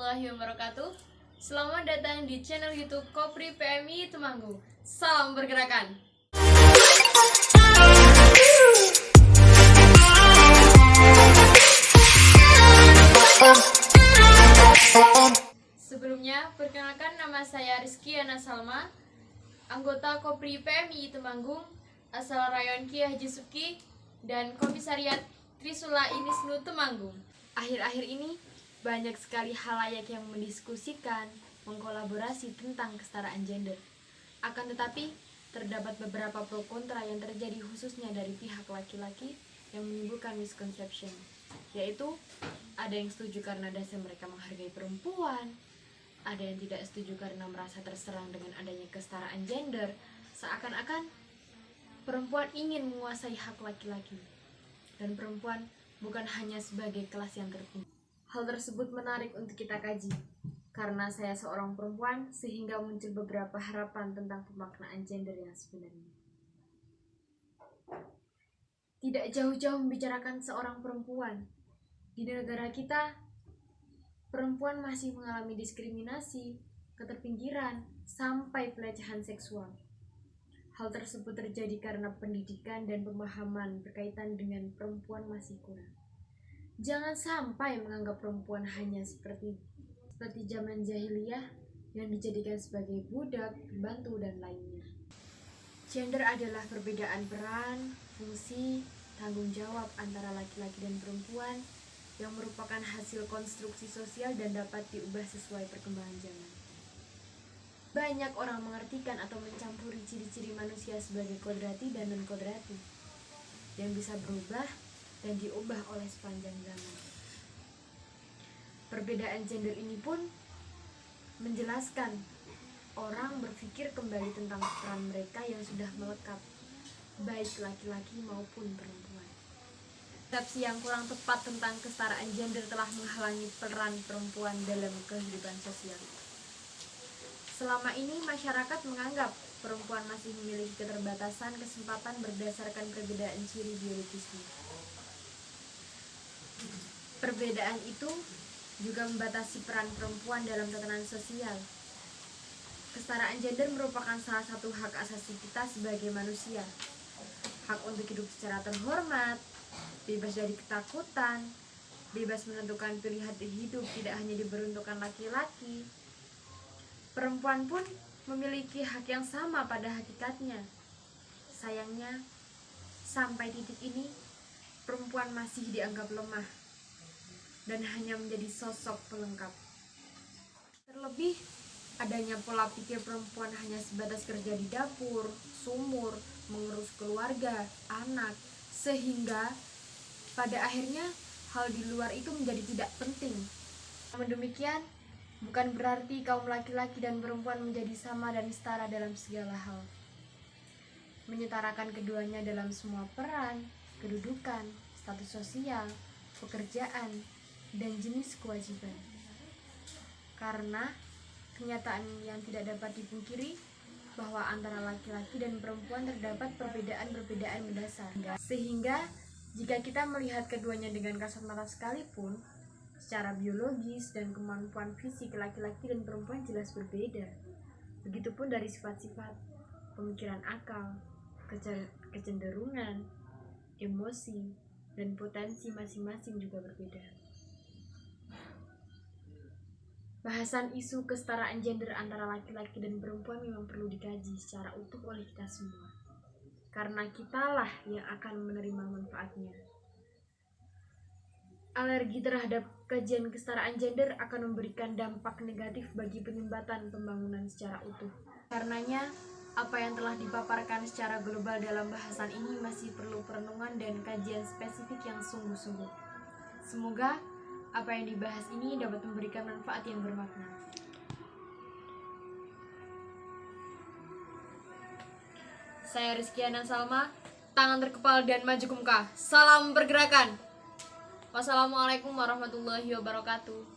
warahmatullahi wabarakatuh. Selamat datang di channel YouTube Kopri PMI Temanggung. Salam pergerakan. Sebelumnya, perkenalkan nama saya Rizky Ana Salma, anggota Kopri PMI Temanggung, asal Rayon Ki Haji Suki, dan Komisariat Trisula Inisnu Temanggung. Akhir-akhir ini banyak sekali halayak yang mendiskusikan, mengkolaborasi tentang kesetaraan gender. Akan tetapi, terdapat beberapa pro kontra yang terjadi khususnya dari pihak laki-laki yang menimbulkan misconception, yaitu ada yang setuju karena dasar mereka menghargai perempuan, ada yang tidak setuju karena merasa terserang dengan adanya kesetaraan gender, seakan-akan perempuan ingin menguasai hak laki-laki, dan perempuan bukan hanya sebagai kelas yang tertinggi. Hal tersebut menarik untuk kita kaji, karena saya seorang perempuan sehingga muncul beberapa harapan tentang pemaknaan gender yang sebenarnya. Tidak jauh-jauh membicarakan seorang perempuan, di negara kita, perempuan masih mengalami diskriminasi, keterpinggiran, sampai pelecehan seksual. Hal tersebut terjadi karena pendidikan dan pemahaman berkaitan dengan perempuan masih kurang. Jangan sampai menganggap perempuan hanya seperti zaman jahiliyah yang dijadikan sebagai budak, pembantu, dan lainnya. Gender adalah perbedaan peran, fungsi, tanggung jawab antara laki-laki dan perempuan yang merupakan hasil konstruksi sosial dan dapat diubah sesuai perkembangan zaman. Banyak orang mengartikan atau mencampuri ciri-ciri manusia sebagai kodrati dan non-kodrati yang bisa berubah dan diubah oleh sepanjang zaman. Perbedaan gender ini pun menjelaskan orang berpikir kembali tentang peran mereka yang sudah melekat, baik laki-laki maupun perempuan. Persepsi yang kurang tepat tentang kesetaraan gender telah menghalangi peran perempuan dalam kehidupan sosial. Selama ini masyarakat menganggap perempuan masih memiliki keterbatasan kesempatan berdasarkan perbedaan ciri biologisnya. Perbedaan itu juga membatasi peran perempuan dalam tatanan sosial. Kesetaraan gender merupakan salah satu hak asasi kita sebagai manusia. Hak untuk hidup secara terhormat, bebas dari ketakutan, bebas menentukan pilihan hidup tidak hanya diperuntukkan laki-laki. Perempuan pun memiliki hak yang sama pada hakikatnya. Sayangnya, sampai titik ini, perempuan masih dianggap lemah dan hanya menjadi sosok pelengkap. Terlebih, adanya pola pikir perempuan hanya sebatas kerja di dapur, sumur, mengurus keluarga, anak, sehingga pada akhirnya hal di luar itu menjadi tidak penting. Namun demikian, bukan berarti kaum laki-laki dan perempuan menjadi sama dan setara dalam segala hal. Menyetarakan keduanya dalam semua peran, kedudukan, status sosial, pekerjaan, dan jenis kewajiban. Karena kenyataan yang tidak dapat dipungkiri bahwa antara laki-laki dan perempuan terdapat perbedaan-perbedaan mendasar. Sehingga jika kita melihat keduanya dengan kasat mata sekalipun, secara biologis dan kemampuan fisik laki-laki dan perempuan jelas berbeda. Begitupun dari sifat-sifat, pemikiran akal, kecenderungan, emosi, dan potensi masing-masing juga berbeda. Bahasan isu kesetaraan gender antara laki-laki dan perempuan memang perlu dikaji secara utuh oleh kita semua, karena kitalah yang akan menerima manfaatnya. Alergi terhadap kajian kesetaraan gender akan memberikan dampak negatif bagi penyumbatan pembangunan secara utuh. Karenanya, apa yang telah dipaparkan secara global dalam bahasan ini masih perlu perenungan dan kajian spesifik yang sungguh-sungguh. Semoga apa yang dibahas ini dapat memberikan manfaat yang bermakna. Saya Rizky Ana Salma, tangan terkepal dan maju ke muka. Salam pergerakan. Wassalamualaikum warahmatullahi wabarakatuh.